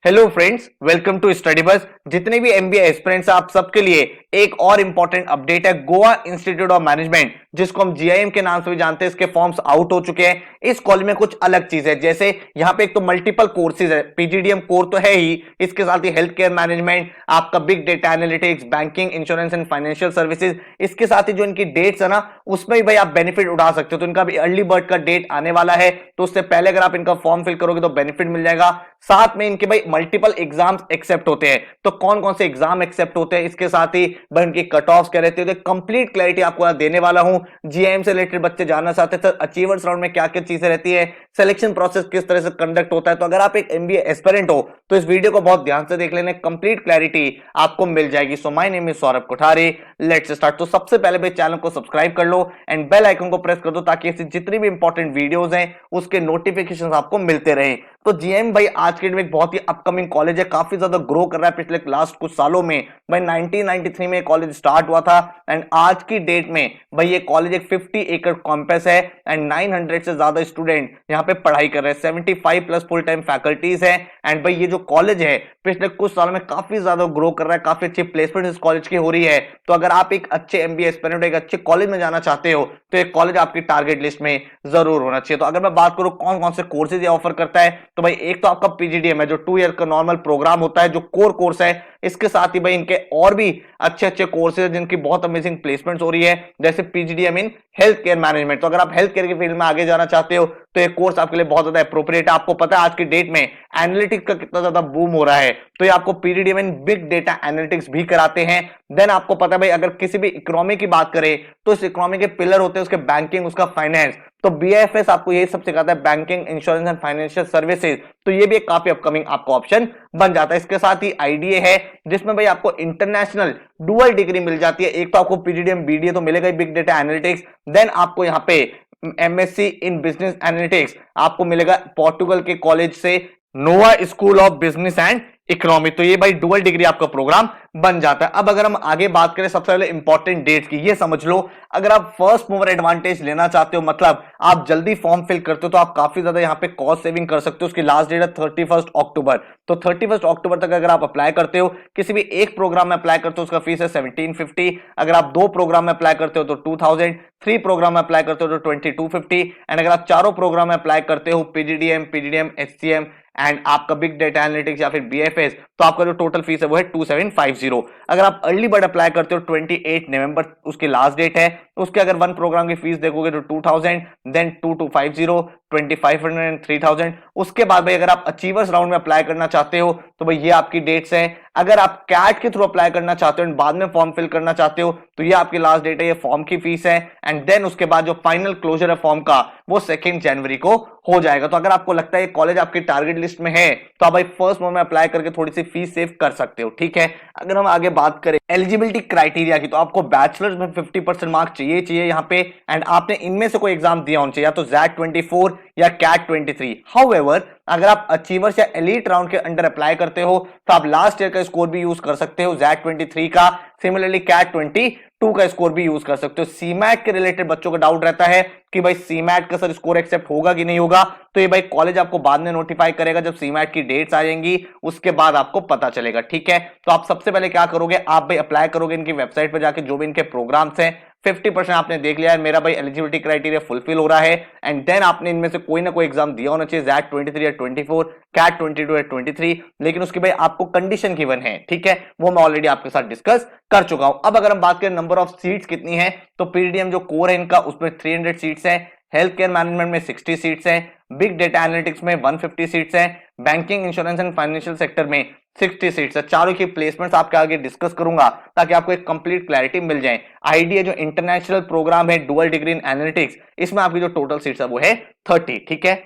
Hello friends, welcome to study bus. जितने भी MBA aspirants आप सबके लिए एक और इंपॉर्टेंट अपडेट है। गोवा इंस्टीट्यूट ऑफ मैनेजमेंट, जिसको हम जीआईएम के नाम से भी जानते हैं, इसके फॉर्म्स आउट हो चुके हैं। इस कॉलेज में कुछ अलग चीज है, जैसे यहाँ पे एक तो मल्टीपल कोर्सेज है। पीजीडीएम कोर तो है ही, इसके साथ ही हेल्थ केयर मैनेजमेंट, आपका big data analytics, banking, insurance and financial services. इसके साथ ही जो इनकी डेट्स है ना, उसमें भी भाई आप बेनिफिट उठा सकते हो। तो इनका भी अर्ली बर्ड का डेट आने वाला है, तो उससे पहले अगर आप इनका फॉर्म फिल करोगे तो बेनिफिट मिल जाएगा। साथ में इनके भाई मल्टीपल एग्जाम्स एक्सेप्ट होते हैं। तो कौन कौन से एग्जाम एक्सेप्ट होते हैं, इसके साथ ही भाई इनकी कट ऑफ क्या रहती है, कंप्लीट क्लैरिटी आपको देने वाला हूं। जीआईएम से रिलेटेड बच्चे जानना चाहते हैं सर अचीवर्स राउंड में क्या क्या चीजें रहती है, सिलेक्शन प्रोसेस किस तरह से कंडक्ट होता है। तो अगर आप एक एमबीए एस्पिरेंट हो तो इस वीडियो को बहुत ध्यान से देख लेना, कंप्लीट क्लैरिटी आपको मिल जाएगी। So my name is Saurabh Kothari, let's start. तो सबसे पहले भाई चैनल को सब्सक्राइब कर लो एंड बेल आइकन को प्रेस कर दो, ताकि ऐसी जितनी भी इंपॉर्टेंट वीडियोस हैं उसके नोटिफिकेशन आपको मिलते रहे। तो जीएम भाई आज के डेट में एक बहुत ही अपकमिंग कॉलेज है, काफी ज्यादा ग्रो कर रहा है पिछले लास्ट कुछ सालों में। भाई 1993 में कॉलेज स्टार्ट हुआ था एंड आज की डेट में भाई ये कॉलेज एक 50 एकड़ कैंपस है एंड 900 से ज्यादा स्टूडेंट यहाँ पे पढ़ाई कर रहे हैं। 75 प्लस फुल टाइम फैकल्टीज है एंड भाई ये जो कॉलेज है पिछले कुछ सालों में काफी ज्यादा ग्रो कर रहा है, काफी अच्छी प्लेसमेंट इस कॉलेज की हो रही है। तो अगर आप एक अच्छे एमबीए एस्पिरेंट एक अच्छे कॉलेज में जाना चाहते हो तो एक कॉलेज आपकी टारगेट लिस्ट में जरूर होना चाहिए। तो अगर मैं बात करूं कौन कौन से कोर्सेज ये ऑफर करता है, तो भाई एक तो आपका पीजीडीएम है जो 2 ईयर का नॉर्मल प्रोग्राम होता है, जो कोर कोर्स है। इसके साथ ही भाई इनके और भी अच्छे अच्छे कोर्सेज जिनकी बहुत अमेजिंग प्लेसमेंट्स हो रही है, जैसे PGDM in health care management. तो अगर आप हेल्थ केयर की फील्ड में आगे जाना चाहते हो तो ये कोर्स आपके लिए बहुत ज्यादा अप्रोप्रिएट है। आपको पता है आज की डेट में एनालिटिक्स का कितना ज्यादा बूम हो रहा है, तो ये आपको PGDM in big data analytics भी कराते हैं। देन आपको पता है भाई अगर किसी भी इकोनॉमी की बात करें तो इस इकोनॉमी के पिलर होते हैं उसके बैंकिंग, उसका फाइनेंस। तो बीएफएस आपको यही सब सिखाता है, banking, insurance and financial services. तो ये भी एक काफी अपकमिंग आपको ऑप्शन बन जाता है। इसके साथ ही आईडीए है, जिसमें भाई आपको इंटरनेशनल डुअल डिग्री मिल जाती है। एक तो आपको पीजीडीएम बीडीए तो मिलेगा ही, बिग डेटा एनालिटिक्स। देन आपको यहाँ पे एमएससी इन बिजनेस एनालिटिक्स आपको मिलेगा पोर्टुगल के कॉलेज से, Nova school of business and economy. तो ये भाई डुअल डिग्री आपका प्रोग्राम बन जाता है। अब अगर हम आगे बात करें सबसे पहले इंपॉर्टेंट डेट्स की, ये समझ लो अगर आप फर्स्ट मूवर एडवांटेज लेना चाहते हो, मतलब आप जल्दी फॉर्म फिल करते हो, तो आप काफी ज्यादा यहाँ पे कॉस्ट सेविंग कर सकते हो। उसकी लास्ट डेट है 31 अक्टूबर। तो 31 अक्टूबर तक अगर आप अप्लाई करते हो, किसी भी एक प्रोग्राम में अप्लाई करते हो उसका फीस है 1750। अगर आप 2 प्रोग्राम में अप्लाई करते हो तो 2000, 3 प्रोग्राम में अप्लाई करते हो तो 2250 एंड अगर आप चारों प्रोग्राम में अप्लाई करते हो पीजीडीएम, एचसीएम एंड आपका बिग डेटा एनालिटिक्स या फिर बीएफएस, तो आपका जो टोटल फीस है वो है 2750। अगर आप अर्ली बर्ड अप्लाई करते हो 28 नवंबर उसकी लास्ट डेट है, उसके अगर 1 प्रोग्राम की फीस देखोगे तो 2000, देन 2250, 2500 एंड 3000। उसके बाद भाई अगर आप अचीवर्स राउंड में अप्लाई करना चाहते हो तो भाई ये आपकी डेट्स हैं। अगर आप कैट के थ्रू अप्लाई करना चाहते हो एंड बाद में फॉर्म फिल करना चाहते हो तो ये आपकी लास्ट डेट है, ये फॉर्म की फीस है। एंड देन उसके बाद जो फाइनल क्लोजर है फॉर्म का वो 2 जनवरी को हो जाएगा। तो अगर आपको लगता है कॉलेज आपकी टारगेट लिस्ट में है तो आप भाई फर्स्ट मोड में अप्लाई करके थोड़ी सी फीस सेव कर सकते हो, ठीक है। अगर हम आगे बात करें एलिजिबिलिटी क्राइटेरिया की, तो आपको बैचलर्स में 50% मार्क्स चाहिए यहाँ पे एंड आपने इनमें से कोई एग्जाम दिया होना चाहिए, या तो जैट 24 या कैट 23। हाउएवर अगर आप अचीवर्स या एलीट राउंड के अंडर अप्लाई करते हो तो आप लास्ट ईयर का स्कोर भी यूज कर सकते हो, जैट 23 का। सिमिलरली कैट 22 का स्कोर भी यूज कर सकते हो। सीमैट के रिलेटेड बच्चों का डाउट रहता है कि भाई सीमैट का सर स्कोर एक्सेप्ट होगा कि नहीं होगा, तो ये भाई कॉलेज आपको बाद में नोटिफाई करेगा, जब सीमैट की डेट्स आ जाएंगी उसके बाद आपको पता चलेगा, ठीक है। तो आप सबसे पहले क्या करोगे, आप भाई अप्लाई करोगे इनकी वेबसाइट पर जाके, जो भी इनके प्रोग्राम्स हैं 50% आपने देख लिया है, मेरा भाई एलिजिबिलिटी क्राइटेरिया फुलफिल हो रहा है एंड देन आपने इनमें से कोई ना कोई एग्जाम दिया होना चाहिए, जैट 23 या 24, कैट 22 या 23। लेकिन उसकी भाई आपको कंडीशन गिवन है, ठीक है, वो मैं ऑलरेडी आपके साथ डिस्कस कर चुका हूं। अब अगर हम बात करें नंबर ऑफ सीट्स कितनी है, तो पीडीएम जो कोर है इनका उसमें 300 सीट्स है, हेल्थ केयर मैनेजमेंट में 60 सीट्स हैं, बिग डेटा एनालिटिक्स में 150 सीट्स हैं, banking, insurance and financial sector में 60 सीट्स है। चारों की प्लेसमेंट्स आपके आगे डिस्कस करूंगा ताकि आपको एक कंप्लीट क्लैरिटी मिल जाए। आईडीए जो इंटरनेशनल प्रोग्राम है डुअल डिग्री इन एनालिटिक्स, इसमें आपकी जो टोटल सीट्स है वो है 30, ठीक है।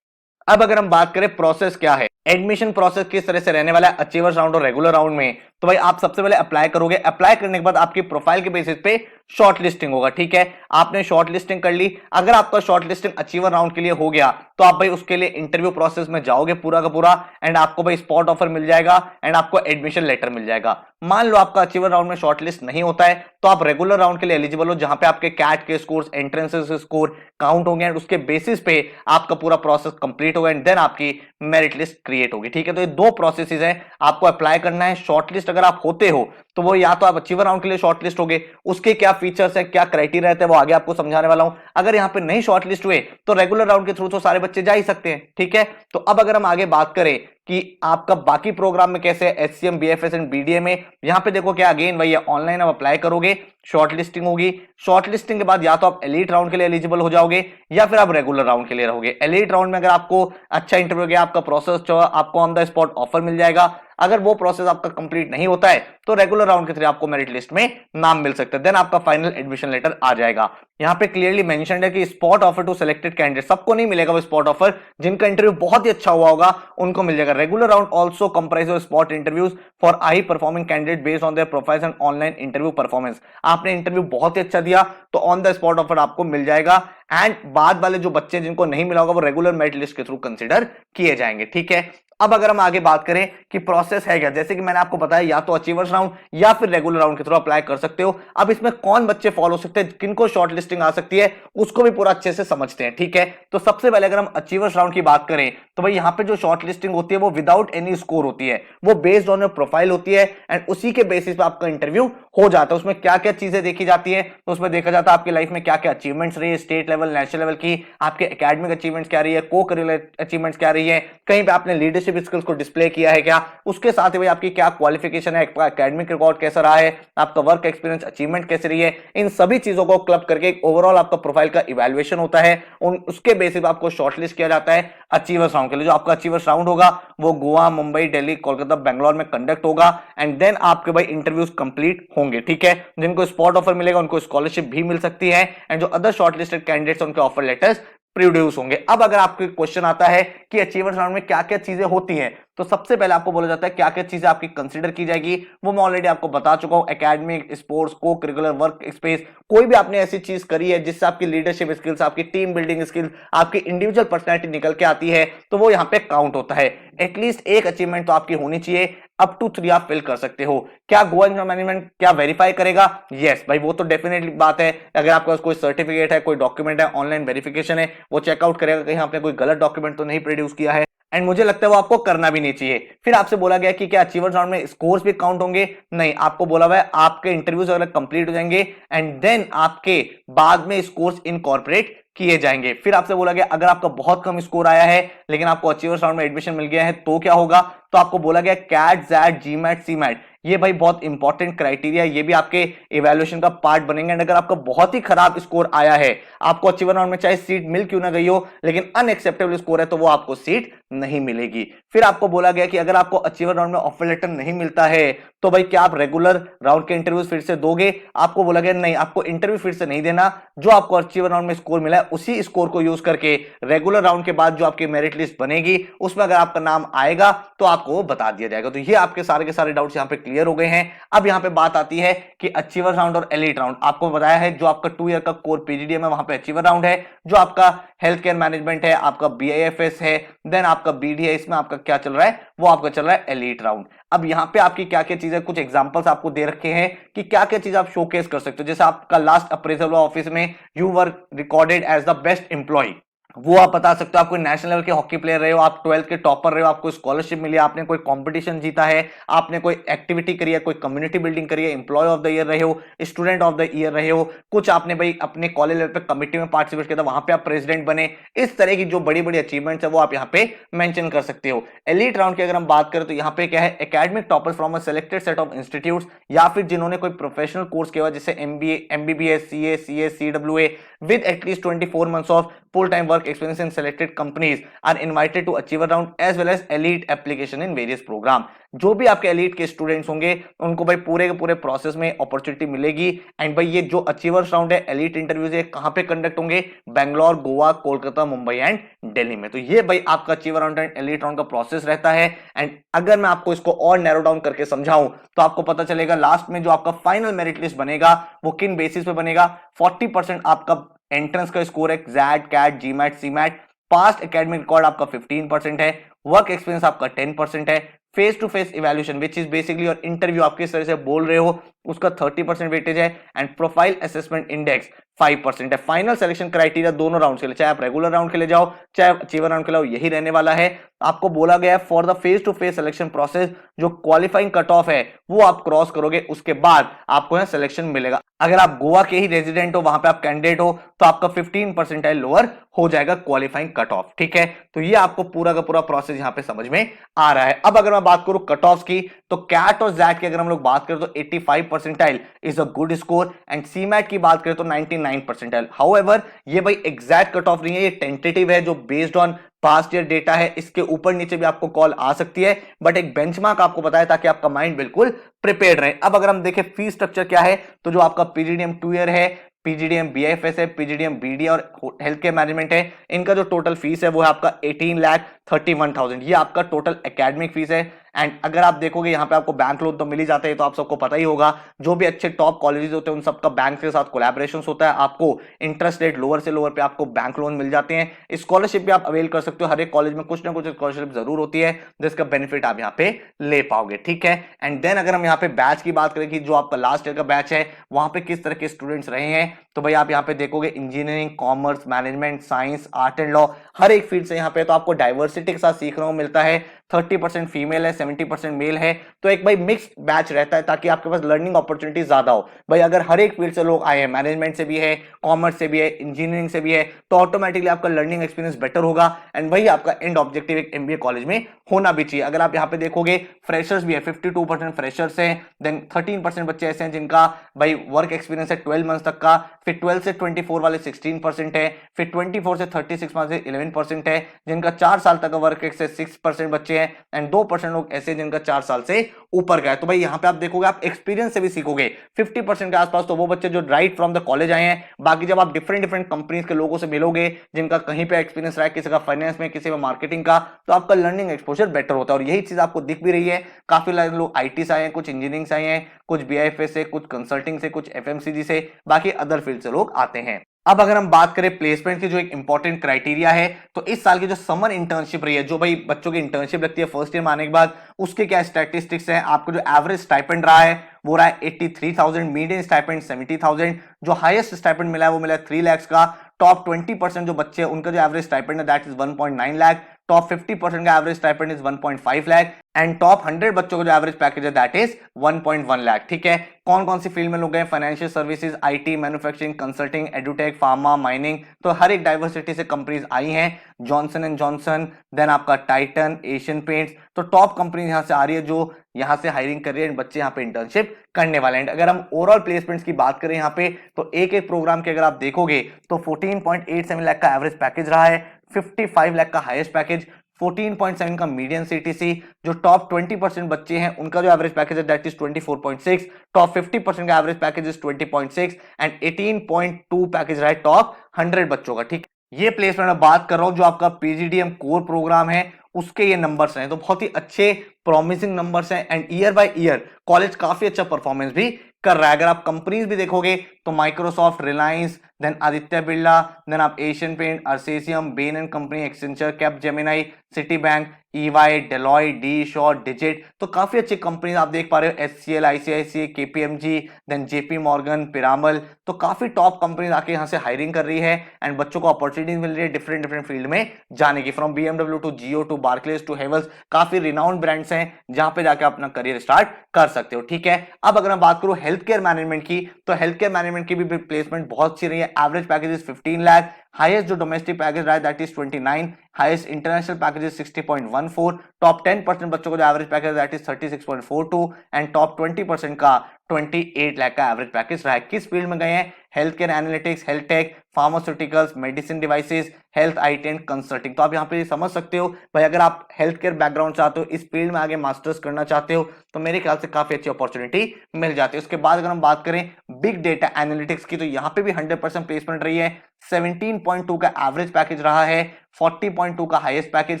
अब अगर हम बात करें प्रोसेस क्या है, एडमिशन प्रोसेस किस तरह से रहने वाला है अचीवर्स राउंड और रेगुलर राउंड में, तो भाई आप सबसे पहले अप्लाई करोगे। अप्लाई करने के बाद आपकी प्रोफाइल के बेसिस पे शॉर्ट लिस्टिंग होगा। ठीक है, आपने शॉर्ट लिस्टिंग कर ली, अगर आपका शॉर्ट लिस्टिंग अचीवर राउंड के लिए हो गया तो आप भाई उसके लिए इंटरव्यू प्रोसेस में जाओगे पूरा का पूरा, एंड आपको भाई स्पॉट ऑफर मिल जाएगा एंड आपको एडमिशन लेटर मिल जाएगा। मान लो आपका अचीवर राउंड में शॉर्ट लिस्ट नहीं होता है तो आप रेगुलर राउंड के लिए एलिजिबल हो, जहां पे आपके कैट के स्कोर्स, एंट्रेंसेस के स्कोर काउंट होंगे एंड उसके बेसिस पे आपका पूरा प्रोसेस कंप्लीट होगा एंड देन आपकी मेरिट लिस्ट क्रिएट होगी। ठीक है, तो ये दो प्रोसेसेस है, आपको अप्लाई करना है। शॉर्ट लिस्ट अगर आप होते हो तो वो या तो आप अचीवर राउंड के लिए शॉर्ट लिस्ट होगे, उसके क्या फीचर्स है, क्या क्राइटेरिया रहते हैं, वो आगे आपको समझाने वाला हूं। अगर यहां पे नहीं शॉर्ट लिस्ट हुए तो रेगुलर राउंड के थ्रू तो सारे बच्चे जा ही सकते हैं। ठीक है, तो अब अगर हम आगे बात करें कि आपका बाकी प्रोग्राम में कैसे है, एचसीएम, बीएफएस एंड बीडीए में, यहां पे देखो क्या अगेन वही है, ऑनलाइन आप अप्लाई करोगे, शॉर्ट लिस्टिंग होगी, शॉर्ट लिस्टिंग के बाद या तो आप एलीट राउंड के लिए एलिजिबल हो जाओगे या फिर आप रेगुलर राउंड के लिए रहोगे। एलीट राउंड में अगर आपको अच्छा इंटरव्यू गया, आपका प्रोसेस आपको ऑन द स्पॉट ऑफर मिल जाएगा। अगर वो प्रोसेस आपका कंप्लीट नहीं होता है तो रेगुलर राउंड के थ्रू आपको मेरिट लिस्ट में नाम मिल सकता है, देन आपका फाइनल एडमिशन लेटर आ जाएगा। यहां पे क्लियरली मेंशन्ड है कि spot offer to selected candidate, सबको नहीं मिलेगा वो स्पॉट ऑफर, जिनका इंटरव्यू बहुत ही अच्छा हुआ होगा उनको मिल जाएगा। Regular round also comprise of spot interviews for high performing candidate based on their profile and online interview performance. आपने इंटरव्यू बहुत ही अच्छा दिया तो ऑन द स्पॉट ऑफर आपको मिल जाएगा, एंड बाद वाले जो बच्चे जिनको नहीं मिला होगा वो रेगुलर मेरिट लिस्ट के थ्रू कंसीडर किए जाएंगे। ठीक है, अब अगर हम आगे बात करें कि प्रोसेस है क्या, जैसे कि मैंने आपको बताया या तो अचीवर्स राउंड या फिर रेगुलर राउंड के थ्रू अप्लाई कर सकते हो। अब इसमें कौन बच्चे फॉलो सकते हैं, किनको शॉर्ट लिस्टिंग आ सकती है, उसको भी पूरा अच्छे से समझते हैं। ठीक है, तो सबसे पहले अगर हम अचीवर्स राउंड की बात करें तो भाई यहां पे जो शॉर्ट लिस्टिंग होती है वो विदाउट एनी स्कोर होती है, वो बेस्ड ऑन योर प्रोफाइल होती है एंड उसी के बेसिस पे आपका इंटरव्यू हो जाता है। उसमें क्या क्या चीजें देखी जाती है, तो उसमें देखा जाता है आपकी लाइफ में क्या क्या अचीवमेंट्स रही है, स्टेट लेवल, नेशनल लेवल की, आपके एकेडमिक अचीवमेंट्स क्या रही है, को करिकुलर अचीवमेंट्स क्या रही है, कहीं पे आपने लीडरशिप स्किल्स को डिस्प्ले किया है क्या, उसके साथ ही भाई आपकी क्या क्वालिफिकेशन है, एकेडमिक रिकॉर्ड कैसा रहा है, आपका वर्क एक्सपीरियंस अचीवमेंट कैसी रही है, इन सभी चीजों को क्लब करके एक ओवरऑल आपका प्रोफाइल का इवैल्यूएशन होता है, उसके बेसिस पे आपको शॉर्टलिस्ट किया जाता है अचीवर्स राउंड के लिए। जो आपका अचीवर्स राउंड होगा वो गोवा, मुंबई, दिल्ली, कोलकाता, बेंगलोर में कंडक्ट होगा एंड देन आपके भाई इंटरव्यूज कंप्लीट होंगे। ठीक है, जिनको स्पॉट ऑफर मिलेगा उनको स्कॉलरशिप भी मिल सकती है एंड जो अदर शॉर्टलिस्टेड कैंडिडेट्स उनके ऑफर लेटर्स प्रोड्यूस होंगे। अब अगर आपको क्वेश्चन आता है कि अचीवर्स राउंड में क्या क्या चीजें होती हैं, तो सबसे पहले आपको बोला जाता है क्या क्या चीजें आपकी कंसीडर की जाएगी, वो मैं ऑलरेडी आपको बता चुका हूं। एकेडमिक, स्पोर्ट्स, को करिकुलर, वर्क स्पेस, कोई भी आपने ऐसी चीज करी है जिससे आपकी लीडरशिप स्किल्स, आपकी टीम बिल्डिंग स्किल्स, आपकी इंडिविजुअल पर्सनैलिटी निकल के आती है तो वो यहां पे काउंट होता है। एटलीस्ट एक अचीवमेंट तो आपकी होनी चाहिए, अप टू 3 आप फिल कर सकते हो। क्या गोवा मैनेजमेंट क्या वेरीफाई करेगा? यस भाई, वो तो डेफिनेटली बात है। अगर आपके पास कोई सर्टिफिकेट है, कोई डॉक्यूमेंट है, ऑनलाइन वेरिफिकेशन है, वो चेकआउट करेगा कहीं आपने कोई गलत डॉक्यूमेंट तो नहीं प्रोड्यूस किया है, एंड मुझे लगता है वो आपको करना भी नहीं चाहिए। फिर आपसे बोला गया कि क्या अचीवर्स राउंड में स्कोर्स भी काउंट होंगे? नहीं, आपको बोला हुआ है आपके इंटरव्यूज अगर कंप्लीट हो जाएंगे एंड देन आपके बाद में स्कोर्स इनकॉर्पोरेट किए जाएंगे। फिर आपसे बोला गया अगर आपका बहुत कम स्कोर आया है लेकिन आपको अचीवर्स राउंड में एडमिशन मिल गया है तो क्या होगा? तो आपको बोला गया कैट, जैट, जीमैट, सीमैट, ये भाई बहुत इंपॉर्टेंट क्राइटेरिया, ये भी आपके इवैल्यूएशन का पार्ट बनेंगे। एंड अगर आपका बहुत ही खराब स्कोर आया है, आपको अचीवर राउंड में चाहे सीट मिल क्यों ना गई हो लेकिन अनएक्सेप्टेबल स्कोर है, तो वो आपको सीट नहीं मिलेगी। फिर आपको बोला गया कि अगर आपको अचीवर राउंड में ऑफर लेटर नहीं मिलता है तो भाई क्या आप रेगुलर राउंड के इंटरव्यूज फिर से दोगे? आपको बोला गया नहीं, आपको इंटरव्यू फिर से नहीं देना, जो आपको अचीवर राउंड में स्कोर मिला है उसी स्कोर को यूज करके रेगुलर राउंड के बाद जो आपकी मेरिट लिस्ट बनेगी उसमें अगर आपका नाम आएगा तो आपको बता दिया जाएगा। तो ये आपके सारे के सारे डाउट्स यहां पे क्लियर हो गए हैं। अब यहां पे बात आती है कि अचीवर राउंड और एलीट राउंड। आपको बताया है जो आपका 2 ईयर का कोर पीजीडीएम है वहां पे अचीवर राउंड है, जो आपका हेल्थ केयर मैनेजमेंट है, आपका बीआईएफएस है, देन आपका बीडी है, इसमें आपका क्या चल रहा है? वो आपका चल रहा है एलीट राउंड। अब यहां पे आपकी क्या क्या चीजें, कुछ एग्जांपल्स आपको दे रखे हैं कि क्या क्या चीज आप शोकेस कर सकते हो। जैसे आपका लास्ट अप्रेजल ऑफिस में you were recorded as the best employee, वो आप बता सकते हो। आप कोई नेशनल लेवल के हॉकी प्लेयर रहे हो, आप 12th के टॉपर रहे हो, आपको स्कॉलरशिप मिली, आपने कोई कंपटीशन जीता है, आपने कोई एक्टिविटी करी है, कोई कम्युनिटी बिल्डिंग करी है, एम्प्लॉय ऑफ द ईयर रहे हो, स्टूडेंट ऑफ द ईयर रहे हो, कुछ आपने भाई अपने कॉलेज लेवल पे कमिटी में पार्टिसिपेट किया था, वहां पे आप प्रेसिडेंट बने। इस तरह की जो बड़ी बड़ी अचीवमेंट्स है वो आप यहाँ पे मेंशन कर सकते हो। एलीट राउंड की अगर हम बात करें तो यहाँ पे क्या है, academic toppers from a selected set of institutes, या फिर जिन्होंने कोई प्रोफेशनल कोर्स किया हुआ जैसे MBA, MBBS, CA, CS, CWA with at least 24 months of full time work work experience in selected companies are invited to achiever round as well as elite application in various program। जो भी आपके elite के students होंगे उनको भाई पूरे के पूरे प्रोसेस में अपॉर्चुनिटी मिलेगी। एंड भाई ये जो अचीवर्स राउंड है, एलिट इंटरव्यूज है, कहां पे कंडक्ट होंगे? बेंगलोर, गोवा, कोलकाता, मुंबई एंड दिल्ली में। तो ये भाई आपका achiever round and elite round का प्रोसेस रहता है। एंड अगर मैं आपको इसको और नैरो डाउन करके समझाऊं तो आपको पता चलेगा लास्ट में जो आपका फाइनल मेरिट लिस्ट बनेगा वो किन बेसिस पे बनेगा। 40% आपका एंट्रेंस का स्कोर है, XAT, CAT, GMAT, CMAT. Past academic record आपका 15% है। वर्क एक्सपीरियंस आपका 10% है। Face to face evaluation which is basically और इंटरव्यू आप किस तरह से बोल रहे हो उसका 30% वेटेज है। एंड प्रोफाइल असेसमेंट इंडेक्स 5% है। फाइनल सिलेक्शन क्राइटेरिया दोनों राउंड के लिए, चाहे आप रेगुलर राउंड के लिए जाओ चाहे अचीवर राउंड के लिए, यही रहने वाला है। आपको बोला गया है for the face to face selection process जो क्वालिफाइंग कट ऑफ है वो आप क्रॉस करोगे उसके बाद आपको यहां सिलेक्शन मिलेगा। अगर आप गोवा के ही रेजिडेंट हो, वहां पे आप कैंडिडेट हो, तो आपका 15% लोअर हो जाएगा क्वालिफाइंग कट ऑफ। ठीक है, तो ये आपको पूरा का पूरा प्रोसेस यहां पे समझ में आ रहा है। अब अगर मैं बात करूं कट ऑफ की, तो कैट और जैट की अगर हम लोग बात करें तो 85 percentile is a good score. And CMAT की बात करें तो 99 परसेंटाइल। हाउएवर ये भाई एग्जैक्ट कट ऑफ नहीं है, ये टेंटेटिव है जो based on past year data है। इसके ऊपर नीचे भी आपको कॉल आ सकती है, बट एक बेंचमार्क आपको बताया ताकि आपका माइंड बिल्कुल प्रिपेयर्ड रहे। अब अगर हम देखें फीस स्ट्रक्चर क्या है, तो जो आपका पीजीडीएम 2 ईयर है, पीजीडीएम बीएफएस है, पीजीडीएम बीडी और हेल्थ केयर मैनेजमेंट है, इनका जो टोटल फीस है वो है आपका 18,31,000। ये आपका टोटल एकेडमिक फीस है। एंड अगर आप देखोगे यहाँ पे आपको बैंक लोन तो मिल ही जाते हैं, तो आप सबको पता ही होगा जो भी अच्छे टॉप कॉलेजेस होते हैं उन सबका बैंक के साथ कोलैबोरेशन होता है। आपको इंटरेस्ट रेट लोअर से लोअर पे आपको बैंक लोन मिल जाते हैं। स्कॉलरशिप भी आप अवेल कर सकते हो, हर एक कॉलेज में कुछ ना कुछ स्कॉलरशिप जरूर होती है जिसका बेनिफिट आप यहाँ पे ले पाओगे। ठीक है, एंड देन अगर हम यहाँ पे बैच की बात करें कि जो आपका लास्ट ईयर का बैच है वहां पे किस तरह के स्टूडेंट्स रहे हैं, तो भाई आप यहाँ पे देखोगे engineering, commerce, management, science, art and law, हर एक फील्ड से यहाँ पे तो आपको डाइवर्सिटी के साथ सीखने को मिलता है। 30% फीमेल है, 70% मेल है, तो एक भाई मिक्स्ड बैच रहता है ताकि आपके पास लर्निंग अपॉर्चुनिटी ज्यादा हो। भाई अगर हर एक फील्ड से लोग आए हैं, मैनेजमेंट से भी है, कॉमर्स से भी है, इंजीनियरिंग से भी है, तो ऑटोमेटिकली आपका लर्निंग एक्सपीरियंस बेटर होगा। एंड वही आपका एंड ऑब्जेक्टिव एक एमबीए कॉलेज में होना भी चाहिए। अगर आप यहाँ पे देखोगे फ्रेशर्स भी है, 52% फ्रेशर्स है। देन 13% बच्चे ऐसे हैं जिनका भाई वर्क एक्सपीरियंस है 12 मंथ तक का। फिर 12 से 24 वाले 16% है। फिर 24 से 36 मंथ से 11% है। जिनका 4 साल तक का वर्क एक्सपीरियंस 6% बच्चे हैं। एंड 2% लोग ऐसे जिनका 4 साल से ऊपर का है। तो भाई यहां पे आप देखोगे आप एक्सपीरियंस से भी सीखोगे। 50% के आसपास तो वो बच्चे जो राइट फ्रॉम द कॉलेज आए हैं। बाकी जब आप डिफरेंट डिफरेंट कंपनीज के लोगों से मिलोगे जिनका कहीं पे एक्सपीरियंस रहा है, किसी का फाइनेंस में, किसी में मार्केटिंग का, तो आपका लर्निंग एक्सपोजर बेटर होता है। और यही चीज आपको दिख भी रही है। काफी लोग आईटी से आए हैं, कुछ इंजीनियरिंग से आए हैं, कुछ बीआईएफएस से, कुछ कंसल्टिंग से, कुछ एफएमसीजी से, बाकी अदर फील्ड से लोग आते हैं। अब अगर हम बात करें प्लेसमेंट की जो एक इंपॉर्टेंट क्राइटेरिया है, तो इस साल की जो समर इंटर्नशिप रही है, जो भाई बच्चों की इंटर्नशिप लगती है फर्स्ट ईयर में आने के बाद, उसके क्या स्टैटिस्टिक्स हैं। आपको जो एवरेज स्टाइपेंड रहा है वो रहा है 83,000, मीडियन स्टाइपेंड 70,000, जो हाईएस्ट स्टाइपेंड मिला है वो मिला है 3 लाख का। टॉप 20% जो बच्चे हैं उनका जो एवरेज स्टाइपेंड है दैट इज 1.9 लाख। टॉप 50% का average stipend is 1.5 lakh. And top 100 बच्चों का जो एवरेज पैकेज है दैट इज 1.1 लाख। ठीक है, कौन कौन सी फील्ड में लोग हैं? Financial services, IT, manufacturing, consulting, edutech, pharma, mining, तो हर एक डाइवर्सिटी से कंपनीज आई हैं। जॉनसन एंड जॉनसन, देन आपका टाइटन, एशियन पेंट्स, तो टॉप कंपनी यहां से आ रही है जो यहां से हायरिंग कर रही है, बच्चे यहां पे इंटर्नशिप करने वाले हैं। अगर हम ओवरऑल प्लेसमेंट्स की बात करें यहां पे, तो एक एक प्रोग्राम के अगर आप देखोगे तो 14.87 लाख का एवरेज पैकेज रहा है, 55 लाख का हाईएस्ट पैकेज, 14.7 का मीडियन सीटीसी। जो टॉप 20% बच्चे हैं उनका जो एवरेज पैकेज है दैट इज 24.6। टॉप 50% का average package is 20.6 and 18.2 package रहा है टॉप 100 बच्चों का। ठीक, ये प्लेसमेंट मैं बात कर रहा हूं जो आपका पीजीडीएम कोर प्रोग्राम है उसके ये नंबर्स हैं, तो बहुत ही अच्छे प्रॉमिसिंग नंबर्स हैं। And year by year college काफी अच्छा परफॉर्मेंस भी कर रहा है। अगर आप कंपनीज भी देखोगे तो Microsoft, Reliance, then Aditya Birla, then आप Asian paint, Arcesium, Bain and company, Accenture, Capgemini, Citi bank, EY, Deloitte, D Shaw, Digit, तो काफी अच्छी कंपनीज आप देख पा रहे हो। HCL, ICICI, KPMG, then JP Morgan, Piramal, तो काफी टॉप कंपनीज आके यहाँ से हायरिंग कर रही है। एंड बच्चों को अपॉर्चुनिटी मिल रही है डिफरेंट डिफरेंट फील्ड में जाने की, from BMW to Jio to Barclays to Havells, काफी रिनाउंड ब्रांड्स हैं जहां पे जाके अपना करियर स्टार्ट कर सकते हो। ठीक है, अब अगर मैं बात करूं हेल्थ केयर मैनेजमेंट की, तो हेल्थ केयर मैनेजमेंट की भी प्लेसमेंट बहुत अच्छी रही है। Average package is 15 lakh, highest जो डोमेस्टिक पैकेज रहा है that is 29, highest international package is 60.14, top 10% बच्चों को जो average package that is 36.42 and top 20% का 28 लाख का एवरेज पैकेज रहा है। किस फील्ड में गए हैं? Health care, analytics, health take, pharmaceuticals, medicine devices, health IT and consulting. तो आप यहाँ पे समझ सकते हो भाई, अगर आप हेल्थ केयर बैकग्राउंड चाहते हो, इस फील्ड में आगे मास्टर्स करना चाहते हो, तो मेरे ख्याल से काफी अच्छी अपॉर्चुनिटी मिल जाती है। उसके बाद अगर हम बात करें बिग डेटा एनालिटिक्स की, तो यहाँ पे भी 100% प्लेसमेंट रही है। 17.2 का एवरेज पैकेज रहा है, 40.2 का हाईएस्ट पैकेज,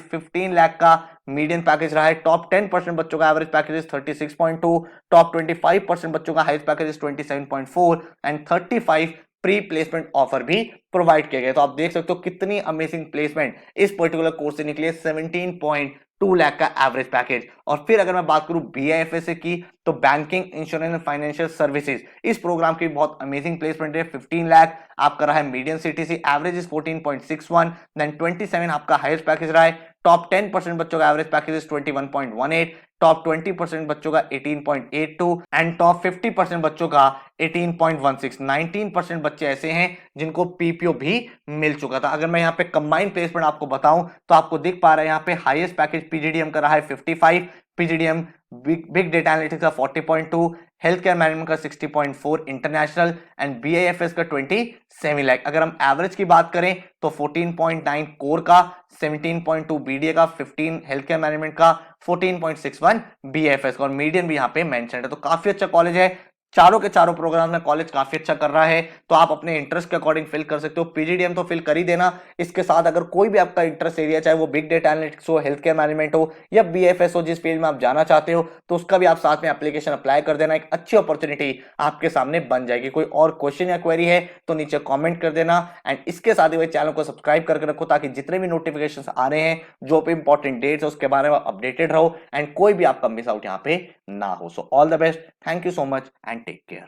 15 लाख का मीडियन पैकेज रहा है। टॉप 10% बच्चों का एवरेज पैकेज 36.2, टॉप 25% बच्चों का highest package 27.4 and 35 pre placement offer भी प्रोवाइड किए गए। तो आप देख सकते हो कितनी अमेजिंग प्लेसमेंट इस पर्टिकुलर कोर्स से निकली है। 17.2 लाख का एवरेज पैकेज। और फिर अगर मैं बात करूं BIFSA की, तो banking, insurance and financial services, इस प्रोग्राम की बहुत अमेजिंग प्लेसमेंट है। 15 लाख आपका रहा है medium CTC, average is 14.61, then 27 आपका हाईएस्ट पैकेज रहा है। टॉप 10% बच्चों का एवरेज पैकेज इज 21.18, टॉप 20% बच्चों का 18.82 एंड टॉप 50% बच्चों का 18.16। 19% बच्चे ऐसे हैं जिनको PPO भी मिल चुका था। अगर मैं यहाँ पे कंबाइंड प्लेसमेंट आपको बताऊं, तो आपको दिख पा रहा है यहाँ पे हाईएस्ट पैकेज PGDM का रहा है 55, PGDM बिग डेटा एनालिटिक्स का 40.2, हेल्थ केयर मैनेजमेंट का 60.4, इंटरनेशनल एंड BIFS का 27 लाख। अगर हम एवरेज की बात करें तो 14.9 कोर का, 17.2 BDA का, 15 हेल्थ केयर मैनेजमेंट का, 14.61 BIFS का, और मीडियन भी यहाँ पे मेंशन है। तो काफी अच्छा कॉलेज है, चारों के चारों प्रोग्राम में कॉलेज काफी अच्छा कर रहा है। तो आप अपने इंटरेस्ट के अकॉर्डिंग फिल कर सकते हो। PGDM तो फिल कर ही देना, इसके साथ अगर कोई भी आपका इंटरेस्ट एरिया, चाहे वो बिग डेटा एनालिटिक्स हो, हेल्थ केयर मैनेजमेंट हो या BIFS हो, जिस फील्ड में आप जाना चाहते हो, तो उसका भी आप साथ में एप्लीकेशन अप्लाई कर देना। एक अच्छी अपॉर्चुनिटी आपके सामने बन जाएगी। कोई और क्वेश्चन या क्वेरी है तो नीचे कॉमेंट कर देना, एंड इसके साथ ही वही चैनल को सब्सक्राइब करके रखो, ताकि जितने भी नोटिफिकेशन आ रहे हैं, जो भी इंपॉर्टेंट डेट्स है, उसके बारे में अपडेटेड रहो एंड कोई भी आपका मिस आउट यहाँ पे ना हो। So all the best, thank you so much and take care.